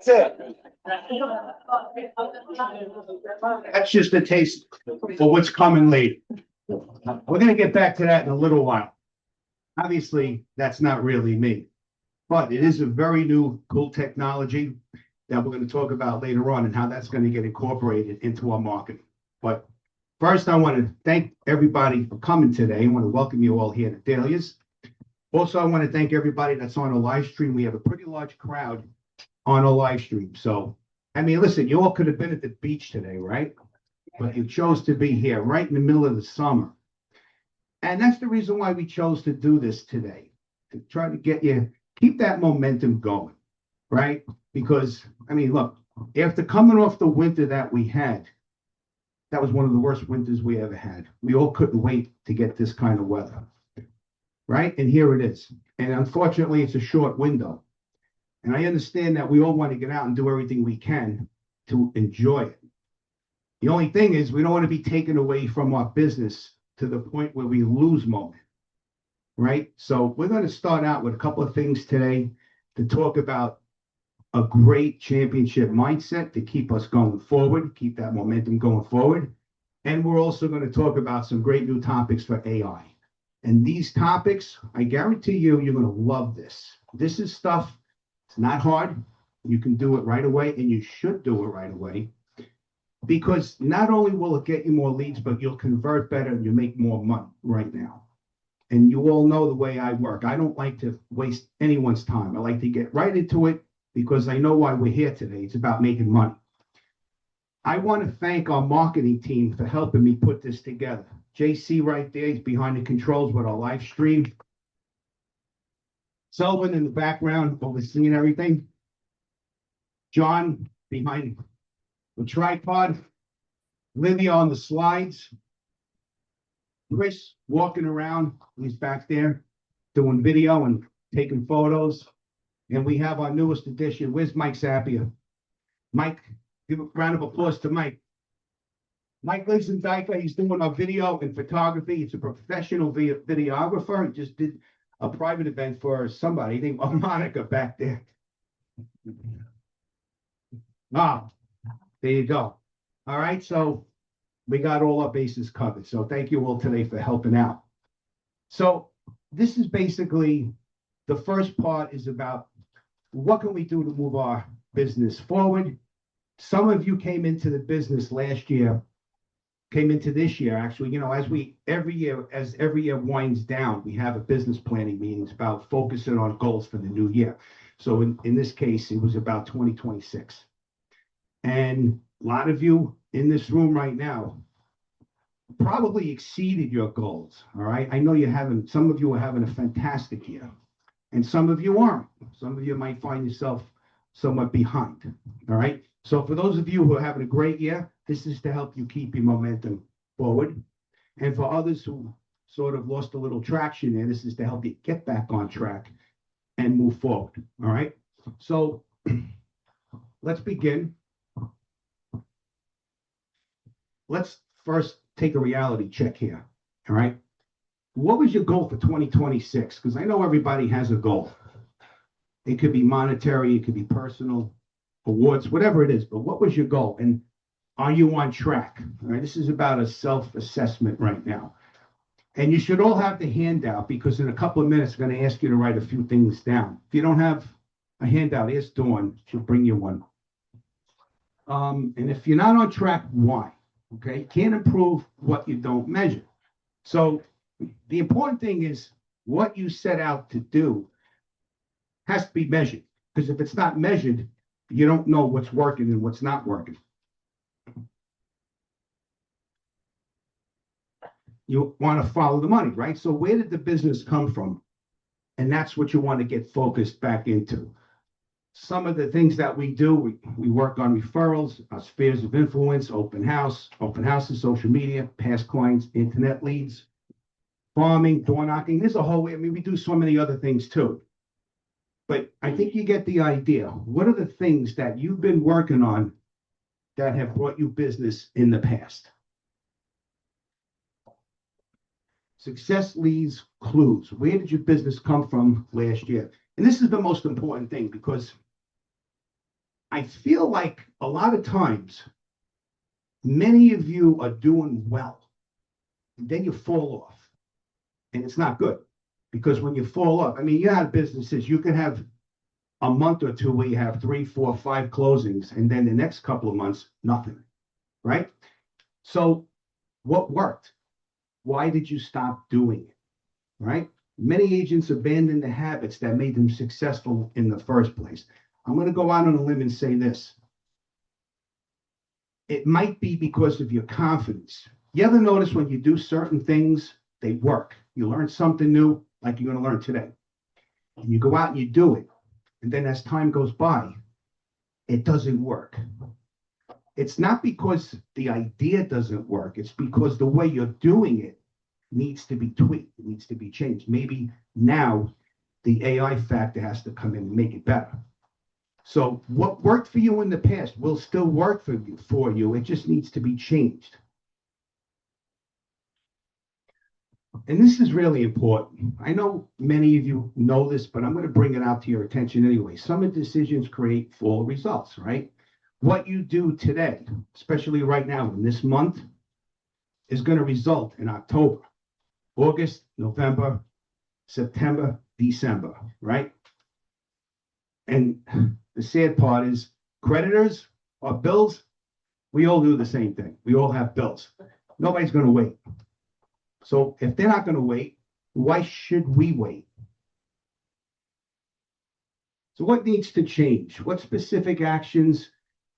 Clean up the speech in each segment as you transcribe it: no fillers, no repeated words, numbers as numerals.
That's it. That's just a taste for what's coming later. We're gonna get back to that in a little while. Obviously, that's not really me, but it is a very new, cool technology that we're gonna talk about later on and how that's gonna get incorporated into our marketing. But first, I want to thank everybody for coming today. I want to welcome you all here to Dahlia's. Also, I want to thank everybody that's on a live stream. We have a pretty large crowd on a live stream. So, I mean, listen, you all could have been at the beach today, right? But you chose to be here right in the middle of the summer. And that's the reason why we chose to do this today, to try to get you, keep that momentum going, right? Because, I mean, look, after coming off the winter that we had, that was one of the worst winters we ever had. We all couldn't wait to get this kind of weather, right? And here it is. And unfortunately, it's a short window. And I understand that we all want to get out and do everything we can to enjoy it. The only thing is we don't want to be taken away from our business to the point where we lose moment, right? So we're going to start out with a couple of things today to talk about a great championship mindset to keep us going forward, keep that momentum going forward. And we're also going to talk about some great new topics for AI. And these topics, I guarantee you, you're going to love this. This is stuff, it's not hard. You can do it right away, and you should do it right away. Because not only will it get you more leads, but you'll convert better and you make more money right now. And you all know the way I work. I don't like to waste anyone's time. I like to get right into it because I know why we're here today. It's about making money. I want to thank our marketing team for helping me put this together. JC right there, he's behind the controls with our live stream. Sullivan in the background, overseeing everything. John behind the tripod. Livia on the slides. Chris walking around, he's back there doing video and taking photos. And we have our newest addition. Where's Mike Zappia? Mike, give a round of applause to Mike. Mike lives in Dyker. He's doing our video and photography. He's a professional videographer. He just did a private event for somebody named Monica back there. Ah, there you go. All right, so we got all our bases covered. So thank you all today for helping out. So this is basically, the first part is about what can we do to move our business forward. Some of you came into the business last year, came into this year, actually, you know, as every year winds down, we have a business planning meetings about focusing on goals for the new year. So in this case, it was about 2026. And a lot of you in this room right now probably exceeded your goals, all right? I know some of you are having a fantastic year, and some of you aren't. Some of you might find yourself somewhat behind, all right? So for those of you who are having a great year, this is to help you keep your momentum forward. And for others who sort of lost a little traction there, this is to help you get back on track and move forward, all right? So let's begin. Let's first take a reality check here, all right? What was your goal for 2026? Because I know everybody has a goal. It could be monetary, it could be personal, awards, whatever it is, but what was your goal? And are you on track? All right, this is about a self-assessment right now. And you should all have the handout because in a couple of minutes, I'm going to ask you to write a few things down. If you don't have a handout, ask Dawn, she'll bring you one. And if you're not on track, why? Okay, can't improve what you don't measure. So the important thing is what you set out to do has to be measured, because if it's not measured, you don't know what's working and what's not working. You want to follow the money, right? So where did the business come from? And that's what you want to get focused back into. Some of the things that we do, we work on referrals, our spheres of influence, open houses, social media, past clients, internet leads, farming, door knocking. There's a whole way. I mean, we do so many other things too. But I think you get the idea. What are the things that you've been working on that have brought you business in the past? Success leaves clues. Where did your business come from last year? And this is the most important thing, because I feel like a lot of times, many of you are doing well, and then you fall off, and it's not good. Because when you fall off, I mean, you have businesses, you can have a month or two where you have 3, 4, 5 closings, and then the next couple of months, nothing, right? So what worked? Why did you stop doing it, right? Many agents abandon the habits that made them successful in the first place. I'm going to go out on a limb and say this. It might be because of your confidence. You ever notice when you do certain things, they work. You learn something new, like you're going to learn today. And you go out and you do it. And then as time goes by, it doesn't work. It's not because the idea doesn't work. It's because the way you're doing it needs to be tweaked. It needs to be changed. Maybe now the AI factor has to come in and make it better. So what worked for you in the past will still work for you. It just needs to be changed. And this is really important. I know many of you know this, but I'm going to bring it out to your attention anyway. Some of the decisions create full results, right? What you do today, especially right now in this month, is going to result in October, August, November, September, December, right? And the sad part is creditors or bills, we all do the same thing. We all have bills. Nobody's going to wait. So if they're not going to wait, why should we wait? So what needs to change? What specific actions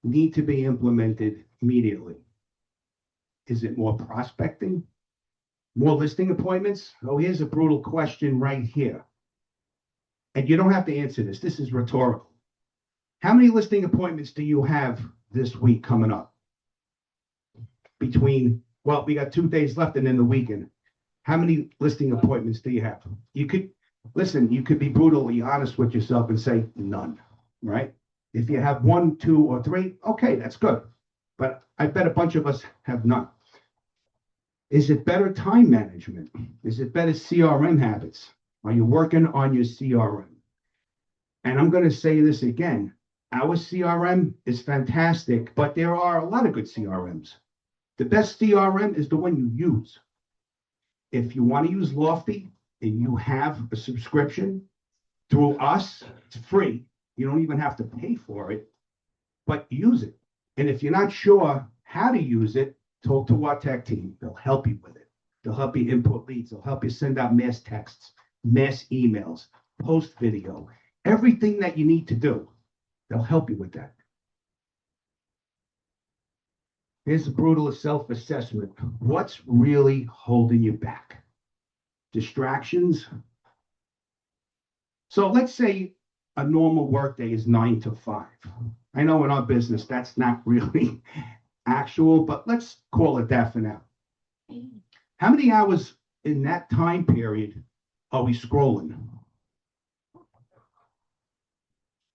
need to be implemented immediately? Is it more prospecting? More listing appointments? Oh, here's a brutal question right here. And you don't have to answer this. This is rhetorical. How many listing appointments do you have this week coming up? Well, we got 2 days left and then the weekend. How many listing appointments do you have? You could be brutally honest with yourself and say none, right? If you have 1, 2, or 3, okay, that's good. But I bet a bunch of us have none. Is it better time management? Is it better CRM habits? Are you working on your CRM? And I'm going to say this again. Our CRM is fantastic, but there are a lot of good CRMs. The best CRM is the one you use. If you want to use Lofty and you have a subscription through us, it's free. You don't even have to pay for it, but use it. And if you're not sure how to use it, talk to our tech team. They'll help you with it. They'll help you input leads. They'll help you send out mass texts, mass emails, post video, everything that you need to do. They'll help you with that. Here's a brutal self-assessment. What's really holding you back? Distractions? So let's say a normal workday is 9 to 5. I know in our business that's not really actual, but let's call it that for now. How many hours in that time period are we scrolling?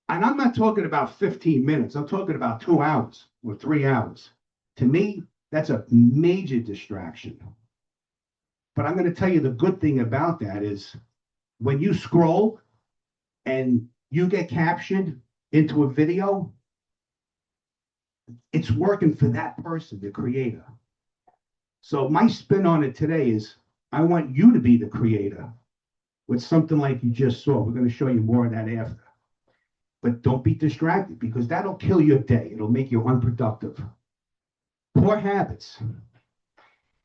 And I'm not talking about 15 minutes. I'm talking about 2 hours or 3 hours. To me, that's a major distraction. But I'm going to tell you the good thing about that is when you scroll and you get captioned into a video, it's working for that person, the creator. So my spin on it today is I want you to be the creator with something like you just saw. We're going to show you more of that after. But don't be distracted because that'll kill your day. It'll make you unproductive. Poor habits.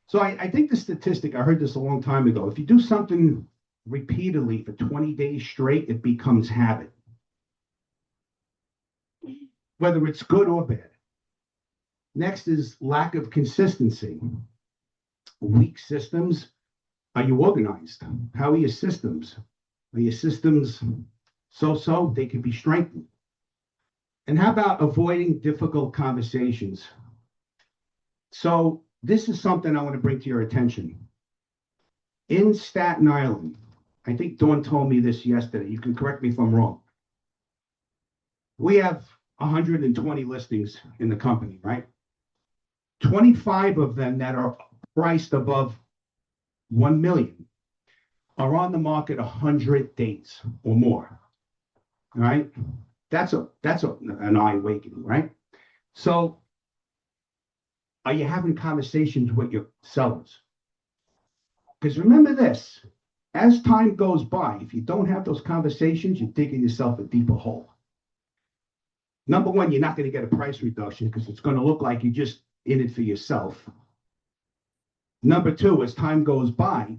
So I think the statistic, I heard this a long time ago. If you do something repeatedly for 20 days straight, it becomes habit. Whether it's good or bad. Next is lack of consistency. Weak systems. Are you organized? How are your systems? Are your systems so-so? They can be strengthened. And how about avoiding difficult conversations? So this is something I want to bring to your attention. In Staten Island, I think Dawn told me this yesterday. You can correct me if I'm wrong. We have 120 listings in the company, right? 25 of them that are priced above 1 million are on the market 100 days or more, all right? That's an eye awakening, right? So are you having conversations with your sellers? Because remember this, as time goes by, if you don't have those conversations, you're digging yourself a deeper hole. Number one, you're not going to get a price reduction because it's going to look like you're just in it for yourself. Number two, as time goes by,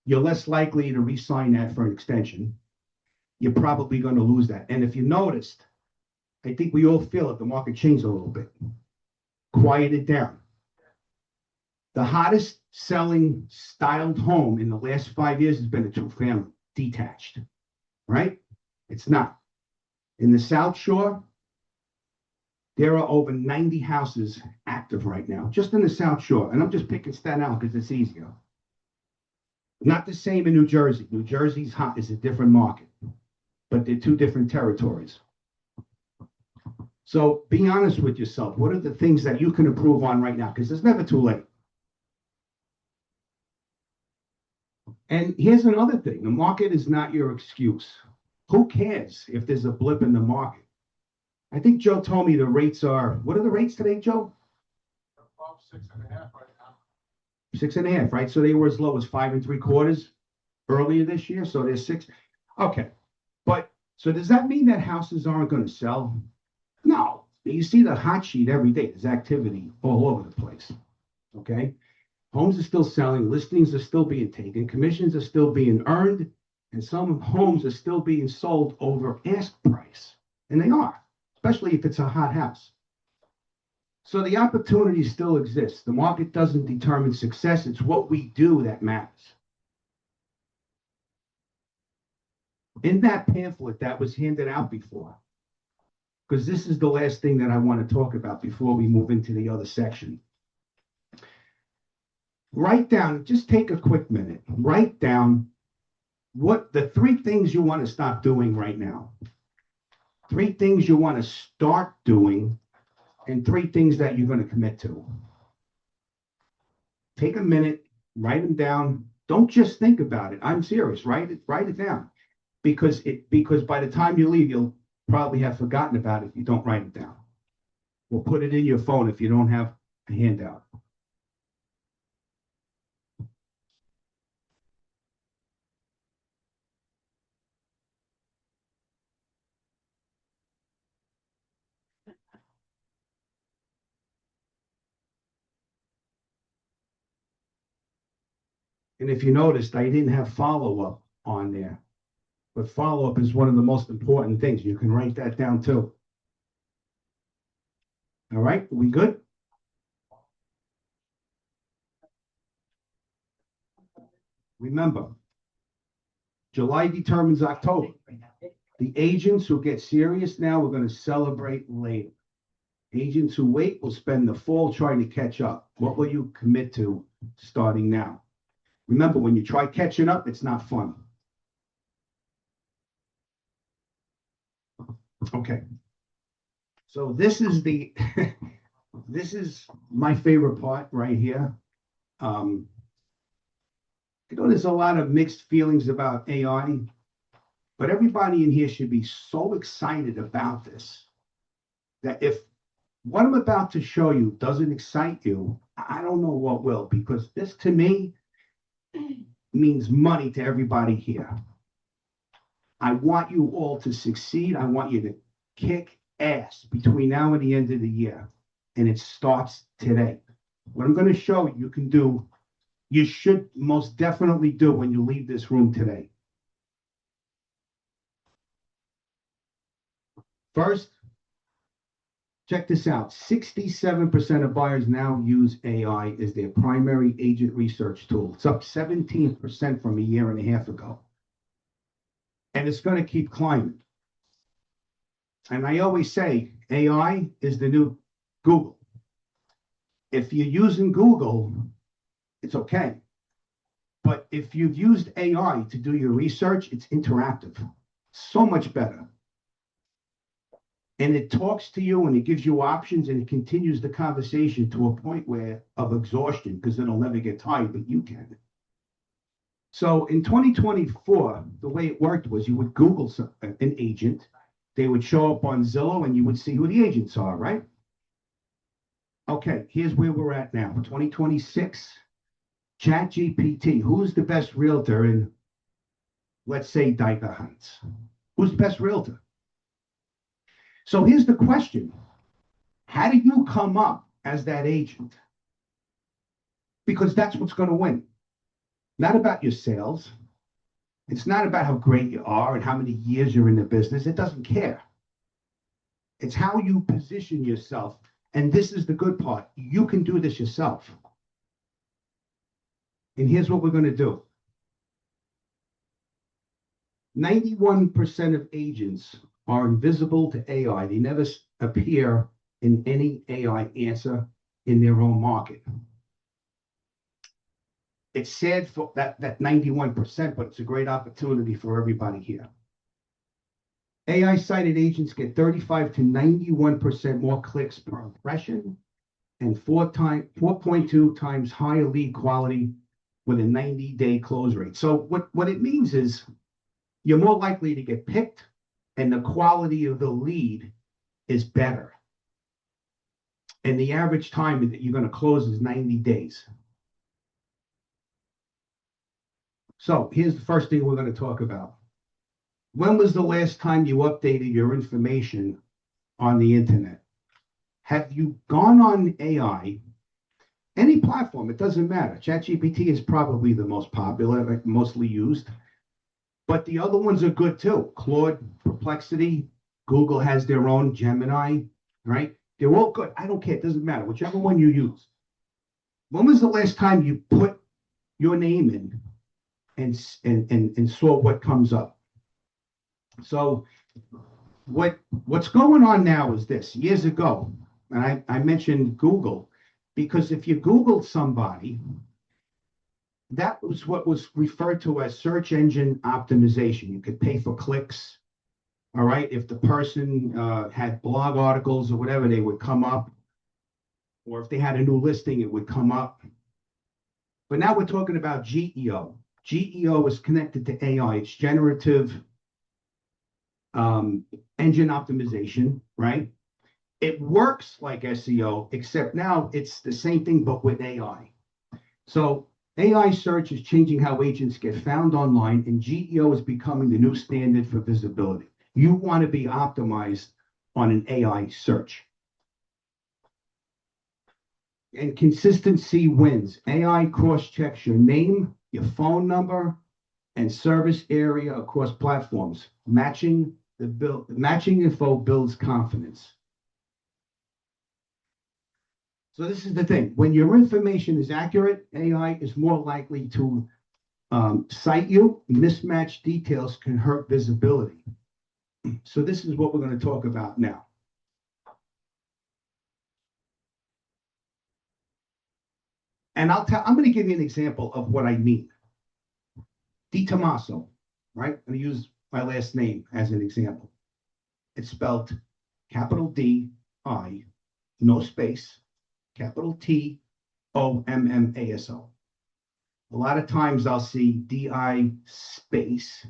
you're less likely to re-sign that for an extension. You're probably going to lose that. And if you noticed, I think we all feel it, the market changed a little bit, quieted down. The hottest selling styled home in the last 5 years has been a two-family, detached, right? It's not. In the South Shore, there are over 90 houses active right now, just in the South Shore. And I'm just picking Staten Island because it's easier. Not the same in New Jersey. New Jersey's hot is a different market, but they're two different territories. So be honest with yourself. What are the things that you can improve on right now? Because it's never too late. And here's another thing. The market is not your excuse. Who cares if there's a blip in the market? I think Joe told me the rates are, what are the rates today, Joe? 6.5 right now. 6.5, right? So they were as low as 5.75 earlier this year. So they're 6. Okay. But so does that mean that houses aren't going to sell? No. You see the hot sheet every day. There's activity all over the place. Okay. Homes are still selling, listings are still being taken, commissions are still being earned, and some homes are still being sold over ask price. And they are, especially if it's a hot house. So the opportunity still exists. The market doesn't determine success. It's what we do that matters. In that pamphlet that was handed out before, because this is the last thing that I want to talk about before we move into the other section. Write down, just take a quick minute, write down what the 3 things you want to stop doing right now. 3 things you want to start doing, and 3 things that you're going to commit to. Take a minute, write them down. Don't just think about it. I'm serious. Write it down. Because by the time you leave, you'll probably have forgotten about it if you don't write it down. Or put it in your phone if you don't have a handout. And if you noticed, I didn't have follow-up on there. But follow-up is one of the most important things. You can write that down too. All right, we good? Remember, July determines October. The agents who get serious now, we're going to celebrate later. Agents who wait will spend the fall trying to catch up. What will you commit to starting now? Remember, when you try catching up, it's not fun. Okay. So this is the this is my favorite part right here. There's a lot of mixed feelings about AI, but everybody in here should be so excited about this that if what I'm about to show you doesn't excite you, I don't know what will, because this to me means money to everybody here. I want you all to succeed. I want you to kick ass between now and the end of the year. And it starts today. What I'm going to show you, you can do, you should most definitely do when you leave this room today. First, check this out. 67% of buyers now use AI as their primary agent research tool. It's up 17% from a year and a half ago. And it's going to keep climbing. And I always say AI is the new Google. If you're using Google, it's okay. But if you've used AI to do your research, it's interactive. So much better. And it talks to you and it gives you options and it continues the conversation to a point of exhaustion, because it'll never get tired, but you can. So in 2024, the way it worked was you would Google an agent, They would show up on Zillow and you would see who the agents are, right? Okay, here's where we're at now. 2026, ChatGPT. Who's the best realtor in, let's say, Dyker Heights? Who's the best realtor? So here's the question. How do you come up as that agent? Because that's what's going to win. Not about your sales. It's not about how great you are and how many years you're in the business. It doesn't care. It's how you position yourself. And this is the good part. You can do this yourself. And here's what we're going to do. 91% of agents are invisible to AI. They never appear in any AI answer in their own market. It's sad for that 91%, but it's a great opportunity for everybody here. AI-cited agents get 35 to 91% more clicks per impression and 4.2 times higher lead quality with a 90-day close rate. So what it means is you're more likely to get picked and the quality of the lead is better. And the average time that you're going to close is 90 days. So here's the first thing we're going to talk about. When was the last time you updated your information on the internet? Have you gone on AI, any platform, it doesn't matter. ChatGPT is probably the most popular, mostly used, but the other ones are good too. Claude, Perplexity, Google has their own Gemini, right? They're all good. I don't care. It doesn't matter. Whichever one you use. When was the last time you put your name in and saw what comes up? So what's going on now is this. Years ago, and I mentioned Google, because if you Googled somebody, that was what was referred to as search engine optimization. You could pay for clicks. All right. If the person had blog articles or whatever, they would come up. Or if they had a new listing, it would come up. But now we're talking about GEO. GEO is connected to AI. It's generative engine optimization, right? It works like SEO, except now it's the same thing, but with AI. So AI search is changing how agents get found online, and GEO is becoming the new standard for visibility. You want to be optimized on an AI search. And consistency wins. AI cross-checks your name, your phone number, and service area across platforms. Matching info builds confidence. So this is the thing. When your information is accurate, AI is more likely to cite you. Mismatched details can hurt visibility. So this is what we're going to talk about now. And I'm going to give you an example of what I mean. DiTommaso, right? I'm going to use my last name as an example. It's spelled capital D-I, no space, capital T-O-M-M-A-S-O. A lot of times I'll see D-I space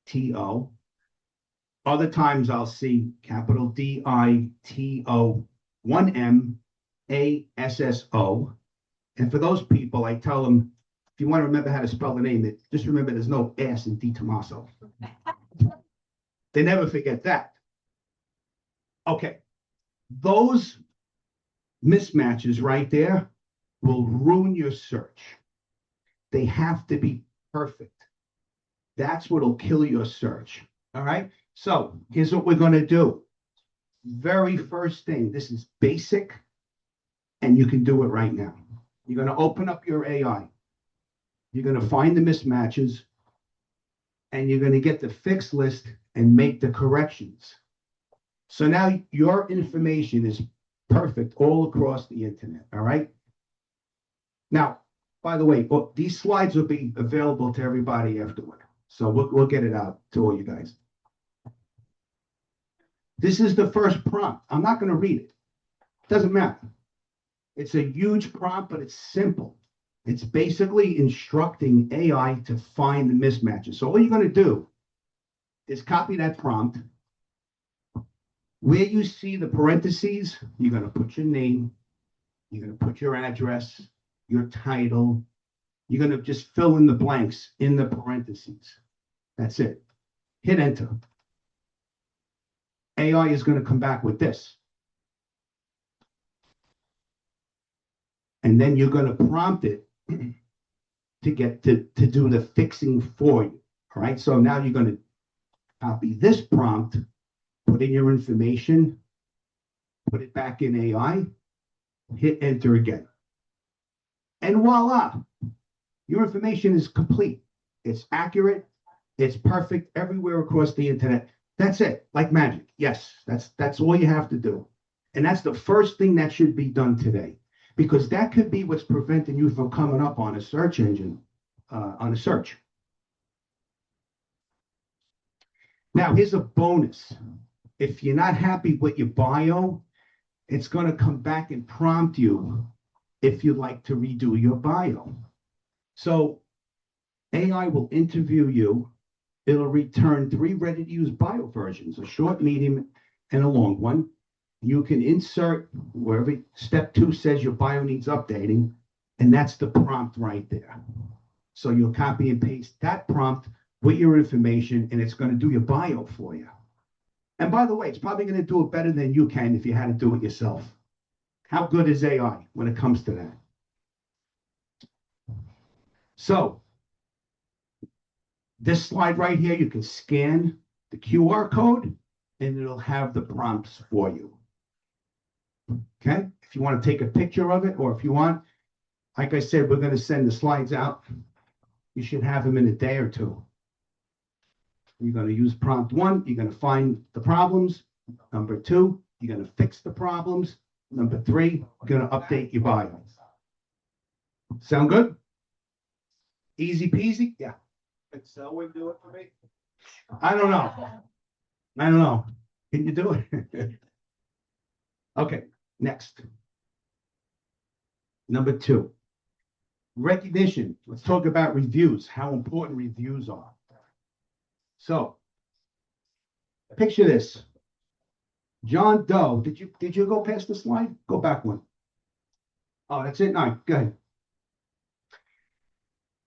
T-O. Other times I'll see capital D-I-T-O, one M-A-S-S-O. And for those people, I tell them, if you want to remember how to spell the name, just remember there's no S in DiTommaso. They never forget that. Okay. Those mismatches right there will ruin your search. They have to be perfect. That's what'll kill your search. All right. So here's what we're going to do. Very first thing, this is basic, and you can do it right now. You're going to open up your AI. You're going to find the mismatches, and you're going to get the fixed list and make the corrections. So now your information is perfect all across the internet. All right. Now, by the way, these slides will be available to everybody afterward. So we'll get it out to all you guys. This is the first prompt. I'm not going to read it. It doesn't matter. It's a huge prompt, but it's simple. It's basically instructing AI to find the mismatches. So all you're going to do is copy that prompt, Where you see the parentheses, you're going to put your name, you're going to put your address, your title. You're going to just fill in the blanks in the parentheses. That's it. Hit enter. AI is going to come back with this. And then you're going to prompt it to get to do the fixing for you. All right. So now you're going to copy this prompt, put in your information, put it back in AI, hit enter again. And voila, your information is complete. It's accurate. It's perfect everywhere across the internet. That's it, like magic. Yes, that's all you have to do. And that's the first thing that should be done today, because that could be what's preventing you from coming up on a search engine, on a search. Now, here's a bonus. If you're not happy with your bio, it's going to come back and prompt you if you'd like to redo your bio. So AI will interview you. It'll return 3 ready-to-use bio versions, a short, medium, and a long one. You can insert wherever step 2 says your bio needs updating, and that's the prompt right there. So you'll copy and paste that prompt with your information, and it's going to do your bio for you. And by the way, it's probably going to do it better than you can if you had to do it yourself. How good is AI when it comes to that? So this slide right here, you can scan the QR code and it'll have the prompts for you. Okay? If you want to take a picture of it, or if you want, like I said, we're going to send the slides out. You should have them in a day or two. You're going to use prompt 1. You're going to find the problems. Number 2, you're going to fix the problems. Number 3, you're going to update your bio. Sound good? Easy peasy? Yeah. Excel would do it for me. I don't know. Can you do it? Okay, next. Number 2, recognition. Let's talk about reviews, how important reviews are. So, picture this. John Doe. Did you go past the slide? Go back one. Oh, that's it? No, go ahead.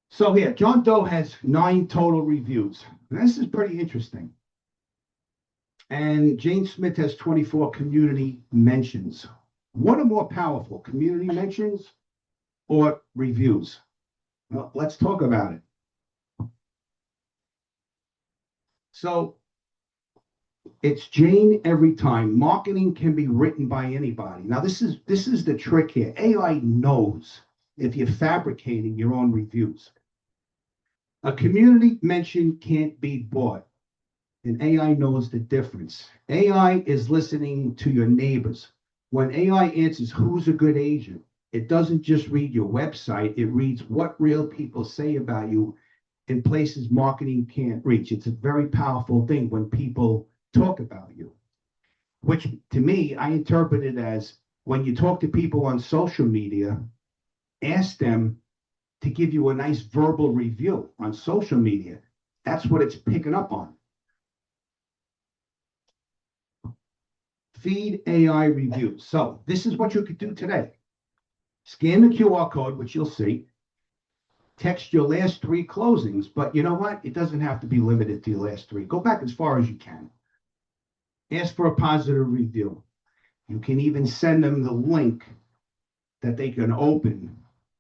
So here, John Doe has 9 total reviews. This is pretty interesting. And Jane Smith has 24 community mentions. What are more powerful, community mentions or reviews? Well, let's talk about it. So it's Jane every time. Marketing can be written by anybody. Now, this is the trick here. AI knows if you're fabricating your own reviews. A community mention can't be bought, and AI knows the difference. AI is listening to your neighbors. When AI answers who's a good agent, it doesn't just read your website, it reads what real people say about you in places marketing can't reach. It's a very powerful thing when people talk about you, which to me, I interpret it as when you talk to people on social media, ask them to give you a nice verbal review on social media. That's what it's picking up on. Feed AI reviews. So this is what you could do today. Scan the QR code, which you'll see. Text your last 3 closings, but you know what? It doesn't have to be limited to your last 3. Go back as far as you can. Ask for a positive review. You can even send them the link that they can open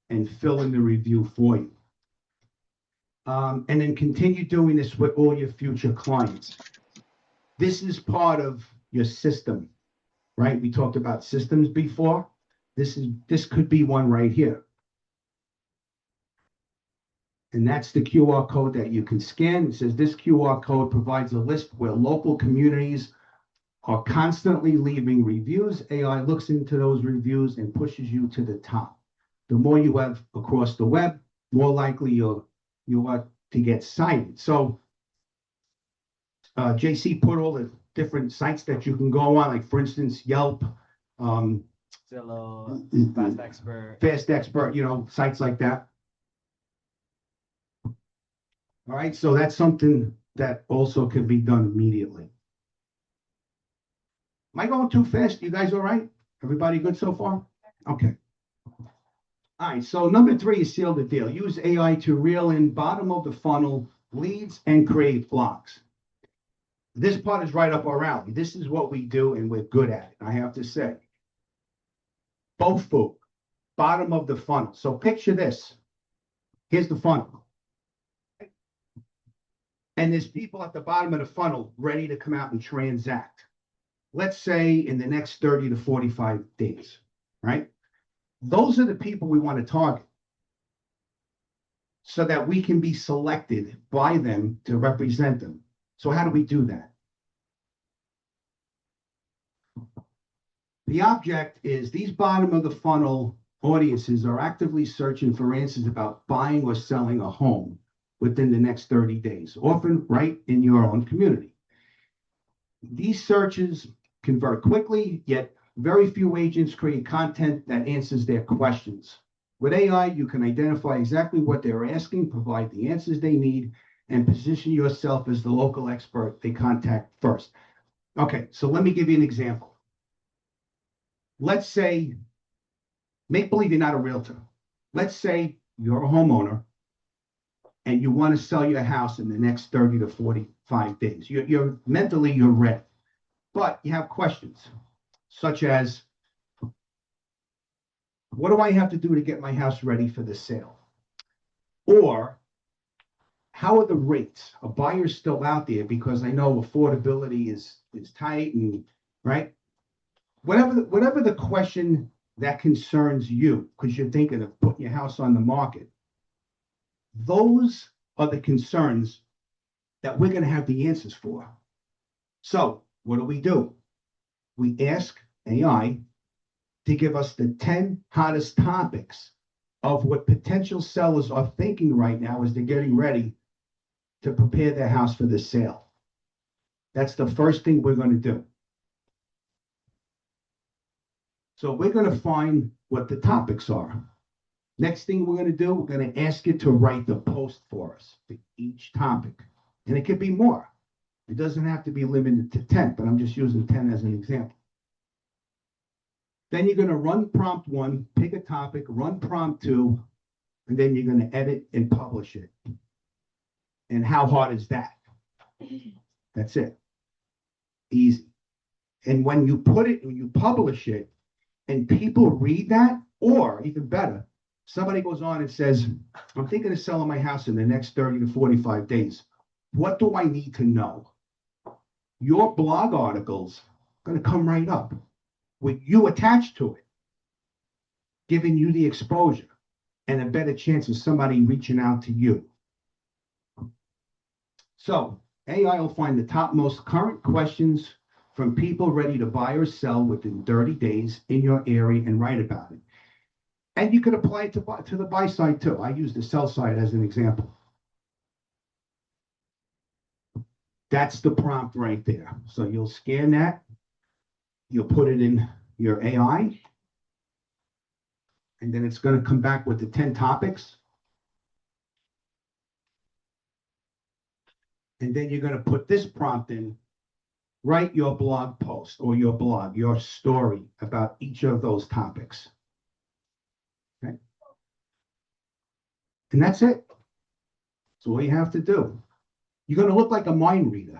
and fill in the review for you. And then continue doing this with all your future clients. This is part of your system, right? We talked about systems before. This could be one right here. And that's the QR code that you can scan. It says this QR code provides a list where local communities are constantly leaving reviews. AI looks into those reviews and pushes you to the top. The more you have across the web, more likely you are to get cited. So JC put all the different sites that you can go on, like for instance, Yelp, Zillow, Fast Expert. Fast Expert, sites like that. All right, so that's something that also can be done immediately. Am I going too fast? You guys all right? Everybody good so far? Okay. All right, so number 3 is seal the deal. Use AI to reel in bottom of the funnel leads and create blogs. This part is right up our alley. This is what we do, and we're good at it, I have to say. BOFU, bottom of the funnel. So picture this. Here's the funnel. And there's people at the bottom of the funnel ready to come out and transact. Let's say in the next 30 to 45 days, right? Those are the people we want to target so that we can be selected by them to represent them. So how do we do that? The object is these bottom of the funnel audiences are actively searching for answers about buying or selling a home within the next 30 days, often right in your own community. These searches convert quickly, yet very few agents create content that answers their questions. With AI, you can identify exactly what they're asking, provide the answers they need, and position yourself as the local expert they contact first. Okay, so let me give you an example. Let's say, make believe you're not a realtor. Let's say you're a homeowner and you want to sell your house in the next 30 to 45 days. You're mentally, you're ready, but you have questions such as, what do I have to do to get my house ready for the sale? Or how are the rates? A buyer's still out there because I know affordability is tight and right. Whatever the question that concerns you, because you're thinking of putting your house on the market, those are the concerns that we're going to have the answers for. So what do? We ask AI to give us the 10 hottest topics of what potential sellers are thinking right now as they're getting ready to prepare their house for the sale. That's the first thing we're going to do. So we're going to find what the topics are. Next thing we're going to do, we're going to ask it to write the post for us for each topic. And it could be more. It doesn't have to be limited to 10, but I'm just using 10 as an example. Then you're going to run prompt 1, pick a topic, run prompt 2, and then you're going to edit and publish it. And how hard is that? That's it. Easy. And when you publish it, and people read that, or even better, somebody goes on and says, I'm thinking of selling my house in the next 30 to 45 days. What do I need to know? Your blog article's going to come right up with you attached to it, giving you the exposure and a better chance of somebody reaching out to you. So AI will find the top most current questions from people ready to buy or sell within 30 days in your area and write about it. And you could apply it to the buy side too. I use the sell side as an example. That's the prompt right there. So you'll scan that, you'll put it in your AI, and then it's going to come back with the 10 topics. And then you're going to put this prompt in. Write your blog post or your blog, your story about each of those topics. Okay. And that's it. That's all you have to do. You're going to look like a mind reader.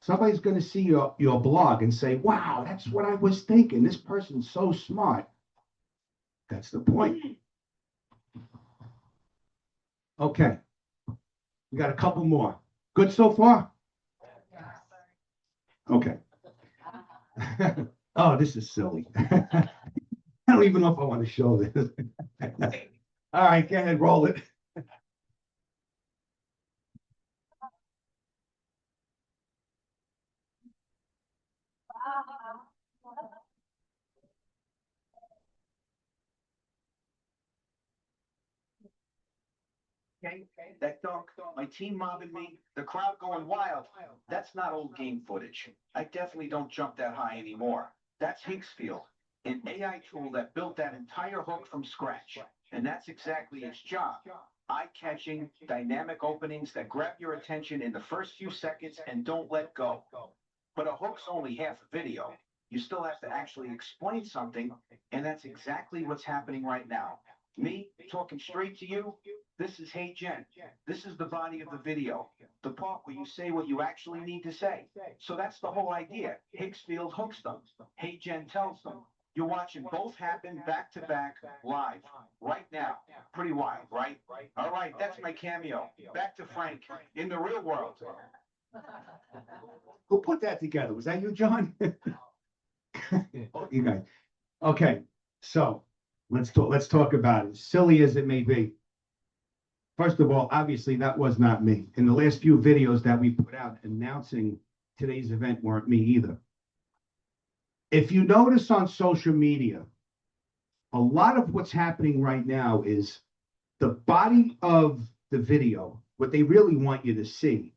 Somebody's going to see your blog and say, wow, that's what I was thinking. This person's so smart. That's the point. Okay. We got a couple more. Good so far? Okay. Oh, this is silly. I don't even know if I want to show this. All right, go ahead, roll it. That dog, my team mobbing me, the crowd going wild. That's not old game footage. I definitely don't jump that high anymore. That's Hicksfield, an AI tool that built that entire hook from scratch. And that's exactly its job. Eye-catching, dynamic openings that grab your attention in the first few seconds and don't let go. But a hook's only half a video. You still have to actually explain something, and that's exactly what's happening right now. Me talking straight to you, this is Hey Jen. This is the body of the video, the part where you say what you actually need to say. So that's the whole idea. Higgsfield hooks them. Hey Jen tells them. You're watching both happen back to back live right now. Pretty wild, right? All right, that's my cameo. Back to Frank in the real world. Who put that together? Was that you, John? You guys. Okay, so let's talk about it. Silly as it may be. First of all, obviously that was not me. In the last few videos that we put out announcing today's event weren't me either. If you notice on social media, a lot of what's happening right now is the body of the video, what they really want you to see,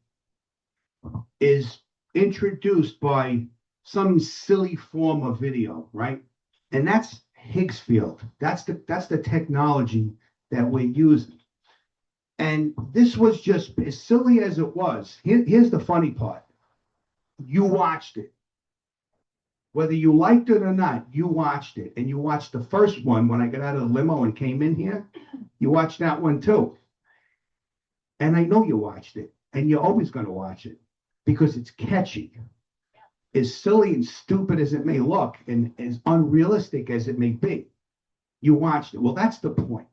is introduced by some silly form of video, right? And that's Higgsfield. That's the technology that we're using. And this was just as silly as it was. Here's the funny part. You watched it. Whether you liked it or not, you watched it. And you watched the first one when I got out of the limo and came in here. You watched that one too. And I know you watched it. And you're always going to watch it because it's catchy. As silly and stupid as it may look and as unrealistic as it may be, you watched it. Well, that's the point.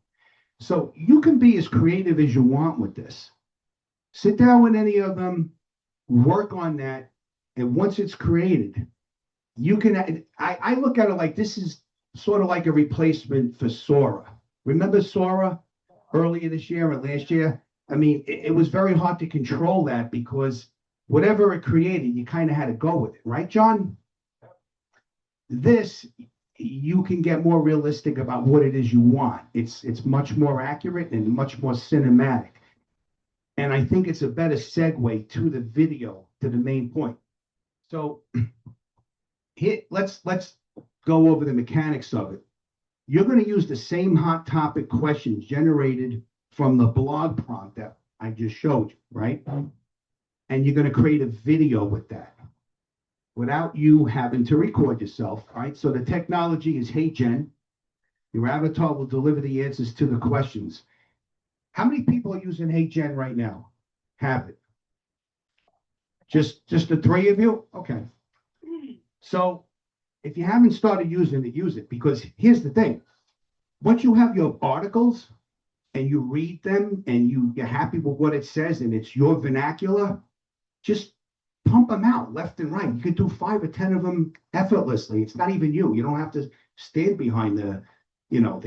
So you can be as creative as you want with this. Sit down with any of them, work on that. And once it's created, you can, I look at it like this is sort of like a replacement for Sora. Remember Sora earlier this year and last year? I mean, it was very hard to control that because whatever it created, you kind of had to go with it, right, John? This, you can get more realistic about what it is you want. It's much more accurate and much more cinematic. And I think it's a better segue to the video, to the main point. So here, let's go over the mechanics of it. You're going to use the same hot topic questions generated from the blog prompt that I just showed you, right? And you're going to create a video with that without you having to record yourself, right? So the technology is, hey, Jen, your avatar will deliver the answers to the questions. How many people are using Hey Jen right now? Have it? Just the three of you? Okay. So if you haven't started using it, use it, because here's the thing. Once you have your articles and you read them and you're happy with what it says and it's your vernacular, just pump them out left and right. You can do 5 or 10 of them effortlessly. It's not even you. You don't have to stand behind the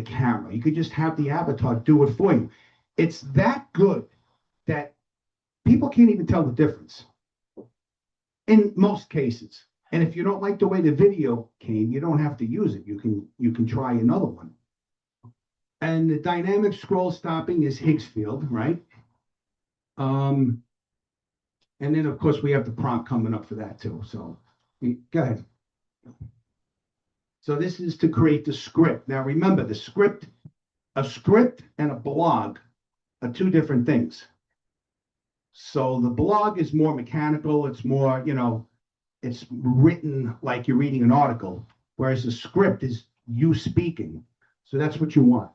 camera. You could just have the avatar do it for you. It's that good that people can't even tell the difference in most cases. And if you don't like the way the video came, you don't have to use it. You can try another one. And the dynamic scroll stopping is Higgsfield, right? And then of course we have the prompt coming up for that too. So go ahead. So this is to create the script. Now remember, a script and a blog are two different things. So the blog is more mechanical. It's more, it's written like you're reading an article, whereas the script is you speaking. So that's what you want.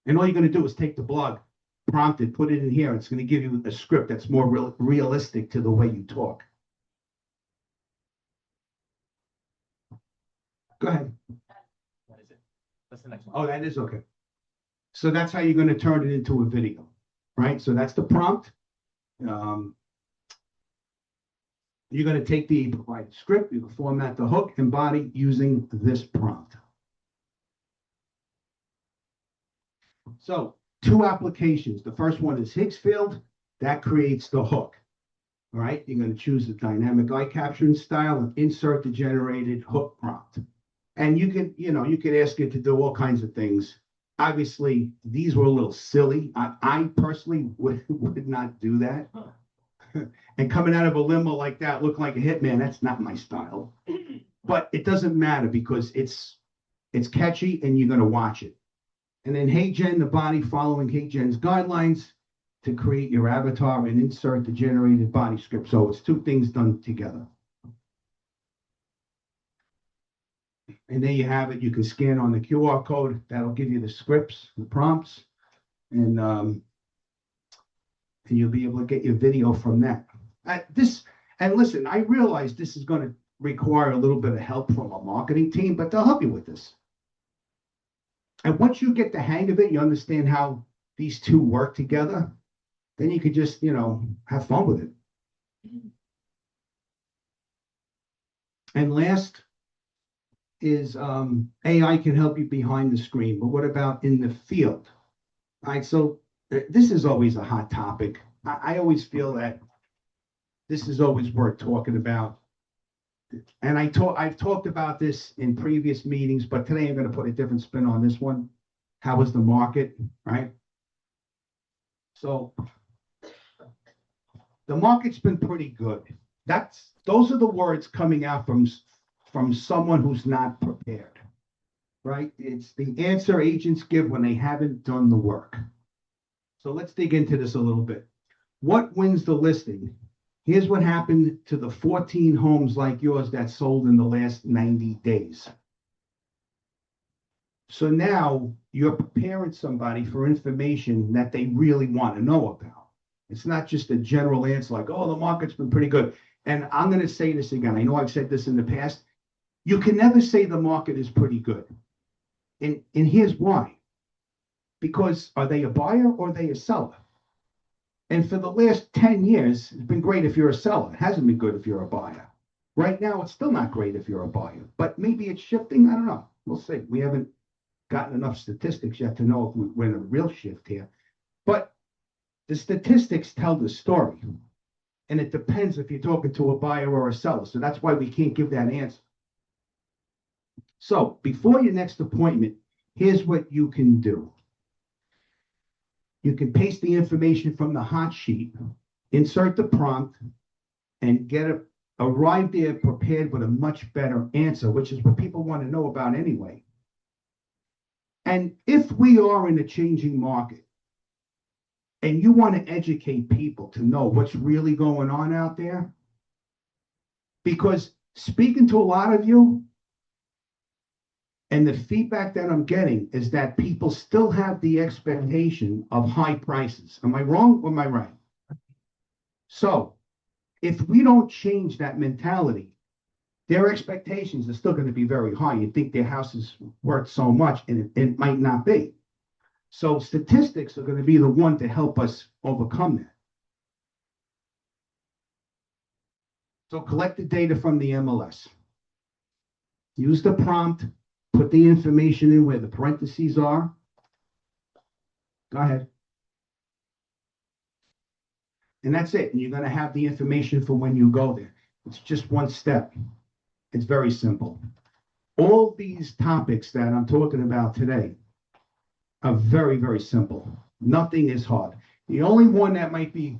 And all you're going to do is take the blog, prompt it, put it in here. It's going to give you a script that's more realistic to the way you talk. Go ahead. What is it? What's the next one? Oh, that is okay. So that's how you're going to turn it into a video, right? So that's the prompt. You're going to take the provided script, you can format the hook and body using this prompt. So 2 applications. The first one is Higgsfield. That creates the hook. All right. You're going to choose the dynamic eye capturing style and insert the generated hook prompt. And you could ask it to do all kinds of things. Obviously, these were a little silly. I personally would not do that. And coming out of a limo like that, look like a hitman, that's not my style. But it doesn't matter because it's catchy and you're going to watch it. And then Hey Jen, the body following Hey Jen's guidelines to create your avatar and insert the generated body script. So it's 2 things done together. And there you have it. You can scan on the QR code. That'll give you the scripts, the prompts, and you'll be able to get your video from that. And listen, I realize this is going to require a little bit of help from a marketing team, but they'll help you with this. And once you get the hang of it, you understand how these two work together, then you could just, have fun with it. And last is AI can help you behind the screen, but what about in the field? All right, so this is always a hot topic. I always feel that this is always worth talking about. And I've talked about this in previous meetings, but today I'm going to put a different spin on this one. How is the market, right? So the market's been pretty good. Those are the words coming out from someone who's not prepared, right? It's the answer agents give when they haven't done the work. So let's dig into this a little bit. What wins the listing? Here's what happened to the 14 homes like yours that sold in the last 90 days. So now you're preparing somebody for information that they really want to know about. It's not just a general answer like, oh, the market's been pretty good. And I'm going to say this again. I know I've said this in the past. You can never say the market is pretty good. And here's why. Because are they a buyer or are they a seller? And for the last 10 years, it's been great if you're a seller. It hasn't been good if you're a buyer. Right now, it's still not great if you're a buyer. But maybe it's shifting. I don't know. We'll see. We haven't gotten enough statistics yet to know if we're in a real shift here. But the statistics tell the story. And it depends if you're talking to a buyer or a seller. So that's why we can't give that answer. So before your next appointment, here's what you can do. You can paste the information from the hot sheet, insert the prompt, and arrive there prepared with a much better answer, which is what people want to know about anyway. And if we are in a changing market and you want to educate people to know what's really going on out there, because speaking to a lot of you, and the feedback that I'm getting is that people still have the expectation of high prices. Am I wrong or am I right? So if we don't change that mentality, their expectations are still going to be very high. You think their house is worth so much, and it might not be. So statistics are going to be the one to help us overcome that. So collect the data from the MLS. Use the prompt. Put the information in where the parentheses are. Go ahead. And that's it. And you're going to have the information for when you go there. It's just one step. It's very simple. All these topics that I'm talking about today are very, very simple. Nothing is hard. The only one that might be,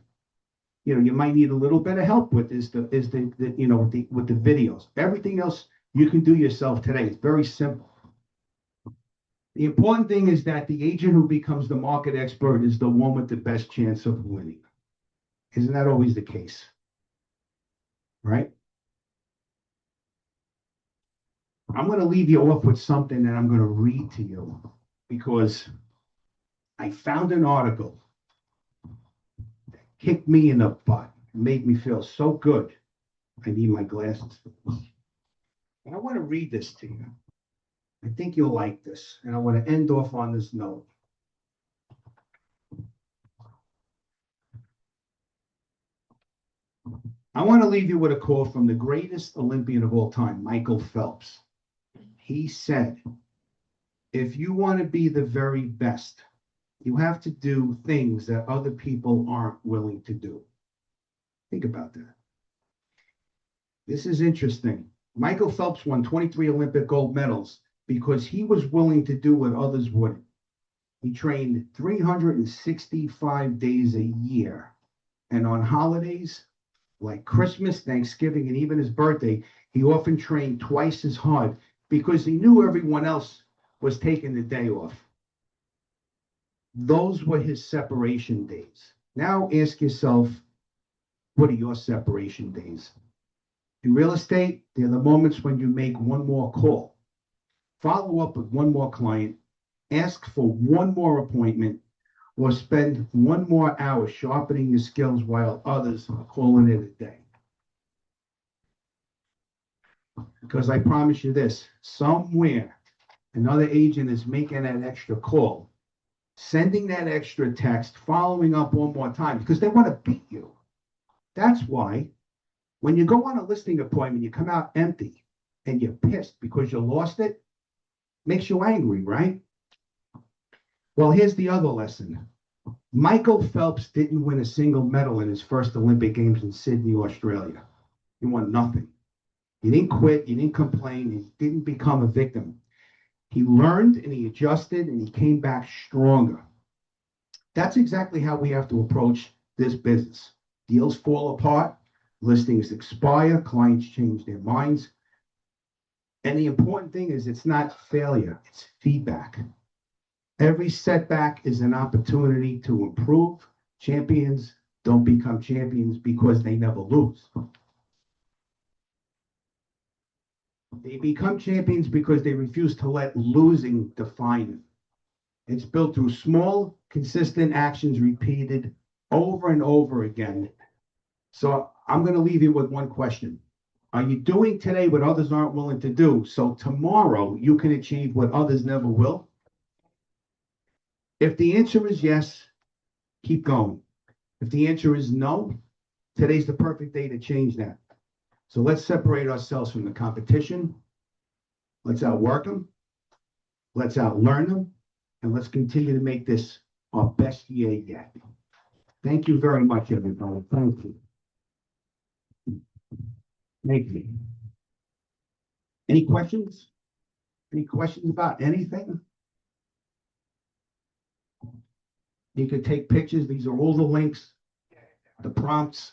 you might need a little bit of help with is with the videos. Everything else you can do yourself today. It's very simple. The important thing is that the agent who becomes the market expert is the one with the best chance of winning. Isn't that always the case? Right? I'm going to leave you off with something that I'm going to read to you because I found an article that kicked me in the butt. It made me feel so good. I need my glasses for this. And I want to read this to you. I think you'll like this. And I want to end off on this note. I want to leave you with a quote from the greatest Olympian of all time, Michael Phelps. He said, if you want to be the very best, you have to do things that other people aren't willing to do. Think about that. This is interesting. Michael Phelps won 23 Olympic gold medals because he was willing to do what others wouldn't. He trained 365 days a year. And on holidays, like Christmas, Thanksgiving, and even his birthday, he often trained twice as hard because he knew everyone else was taking the day off. Those were his separation days. Now ask yourself, what are your separation days? In real estate, they're the moments when you make one more call. follow up with one more client, ask for one more appointment, or spend one more hour sharpening your skills while others are calling it a day. Because I promise you this, somewhere another agent is making that extra call, sending that extra text, following up one more time because they want to beat you. That's why when you go on a listing appointment, you come out empty and you're pissed because you lost it, makes you angry, right? Well, here's the other lesson. Michael Phelps didn't win a single medal in his first Olympic Games in Sydney, Australia. He won nothing. He didn't quit, he didn't complain, he didn't become a victim. He learned and he adjusted and he came back stronger. That's exactly how we have to approach this business. Deals fall apart, listings expire, clients change their minds. And the important thing is it's not failure, it's feedback. Every setback is an opportunity to improve. Champions don't become champions because they never lose. They become champions because they refuse to let losing define them. It's built through small, consistent actions repeated over and over again. So I'm going to leave you with one question. Are you doing today what others aren't willing to do so tomorrow you can achieve what others never will? If the answer is yes, keep going. If the answer is no, today's the perfect day to change that. So let's separate ourselves from the competition. Let's outwork them. Let's outlearn them. And let's continue to make this our best year yet. Thank you very much, everybody. Thank you. Thank you. Any questions? Any questions about anything? You can take pictures. These are all the links, the prompts.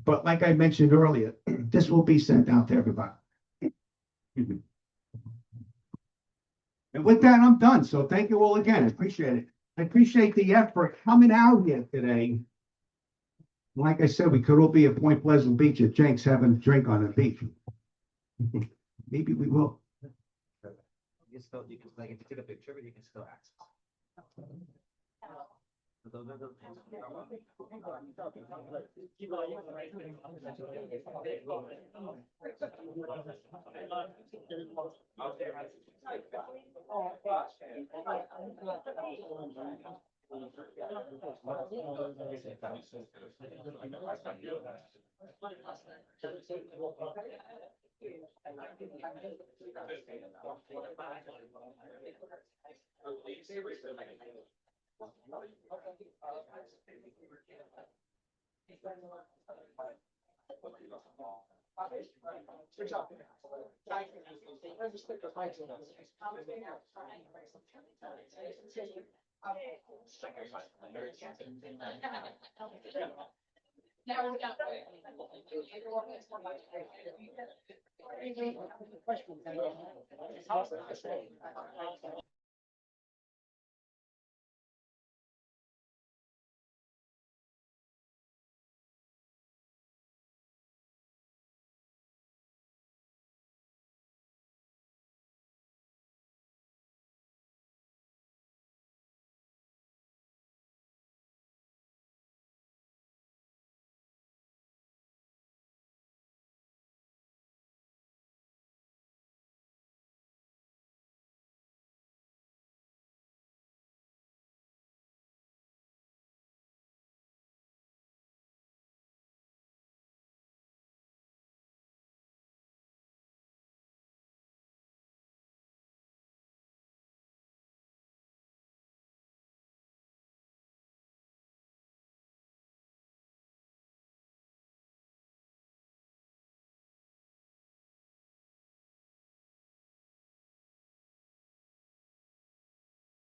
But like I mentioned earlier, this will be sent out to everybody. And with that, I'm done. So thank you all again. I appreciate it. I appreciate the effort coming out here today. Like I said, we could all be at Point Pleasant Beach at Jenks having a drink on the beach. Maybe we will. You still, you can, like, if you take a picture, but you can still access.